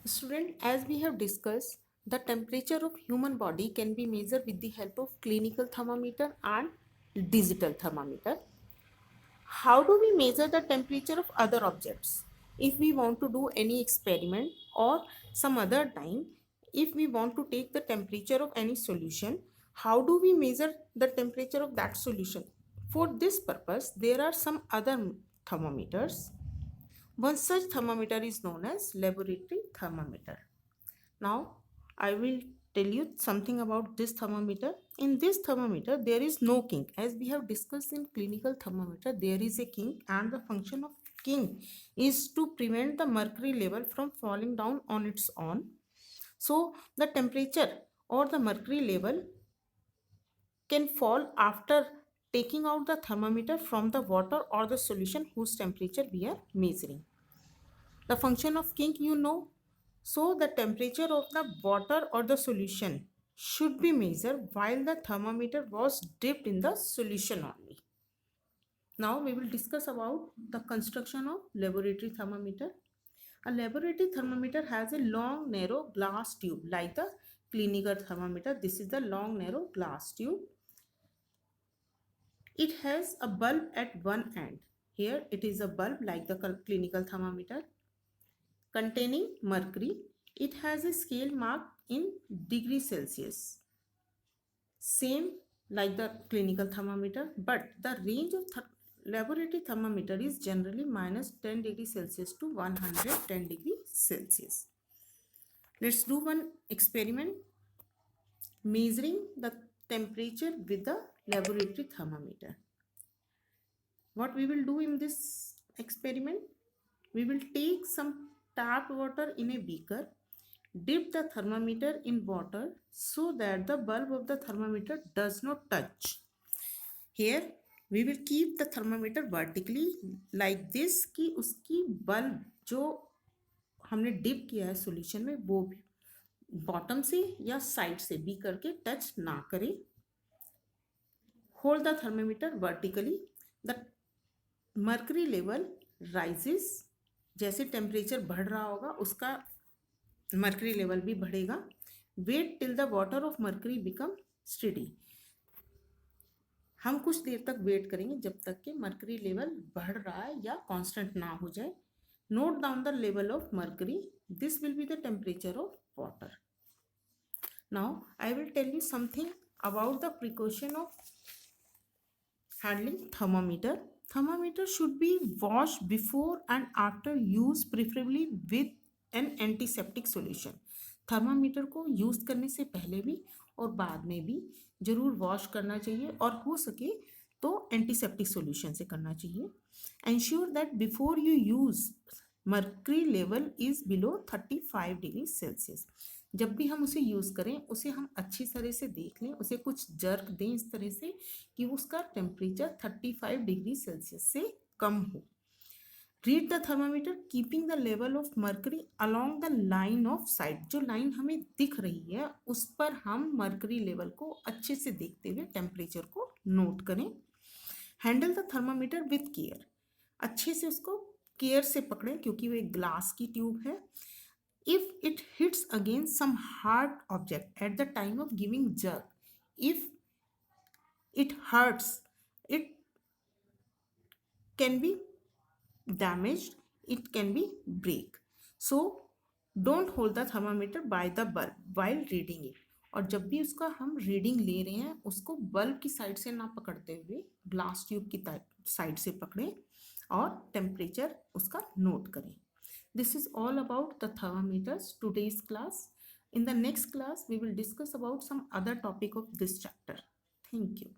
Student, as we have discussed, the temperature of human body can be measured with the help of clinical thermometer and digital thermometer. How do we measure the temperature of other objects? If we want to do any experiment or some other time, if we want to take the temperature of any solution, how do we measure the temperature of that solution? For this purpose, there are some other thermometers. One such thermometer is known as laboratory thermometer. Now, I will tell you something about this thermometer. In this thermometer, there is no kink. As we have discussed in clinical thermometer, there is a kink, and the function of kink is to prevent the mercury level from falling down on its own. So, the temperature or the mercury level can fall after taking out the thermometer from the water or the solution whose temperature we are measuring. The function of kink you know. So the temperature of the water or the solution should be measured while the thermometer was dipped in the solution only. Now we will discuss about the construction of laboratory thermometer. A laboratory thermometer has a long narrow glass tube like the clinical thermometer. This is the long narrow glass tube. It has a bulb at one end. Here it is a bulb like the clinical thermometer containing mercury. It has a scale marked in degrees Celsius, same like the clinical thermometer, but the range of laboratory thermometer is generally minus 10 degrees Celsius to 110 degrees Celsius. Let's do one experiment measuring the temperature with the laboratory thermometer. What we will do in this experiment? We will take some tap water in a beaker, dip the thermometer in water so that the bulb of the thermometer does not touch. Here we will keep the thermometer vertically like this कि उसकी bulb जो हमने dip किया है solution में वो भी bottom से या side से beaker के touch ना करे. Hold the thermometer vertically. The mercury level rises. जैसे टेम्परेचर बढ़ रहा होगा उसका मर्करी लेवल भी बढ़ेगा. Wait till the water of mercury become steady. हम कुछ देर तक वेट करेंगे जब तक कि मर्करी लेवल बढ़ रहा है या कांस्टेंट ना हो जाए. Note down the level of mercury. This will be the temperature of water. Now I will tell you something about the precaution of handling thermometer. Thermometer should be washed before and after use, preferably with an antiseptic solution. Thermometer को use करने से पहले भी और बाद में भी जरूर वॉश करना चाहिए और हो सके तो एंटीसेप्टिक सॉल्यूशन से करना चाहिए. Ensure that before you use mercury level is below 35 degree Celsius. जब भी हम उसे यूज़ करें उसे हम अच्छी तरह से देख लें, उसे कुछ जर्क दें इस तरह से कि उसका टेम्परेचर 35 डिग्री सेल्सियस से कम हो. Read the thermometer keeping the level of mercury along the line of site. जो लाइन हमें दिख रही है उस पर हम मर्करी लेवल को अच्छे से देखते हुए टेम्परेचर को नोट करें. Handle the thermometer with care. अच्छे से उसको केयर से पकड़ें क्योंकि वो एक ग्लास की ट्यूब है. If it hits against some hard object at the time of giving jerk, if it hurts, it can be damaged, it can be break. So don't hold the thermometer by the bulb while reading it. और जब भी उसका हम reading ले रहे हैं उसको bulb की साइड से ना पकड़ते हुए ग्लास ट्यूब की साइड से पकड़ें और टेम्परेचर उसका नोट करें. This is all about the thermometers today's class. In the next class we will discuss about some other topic of this chapter. Thank you.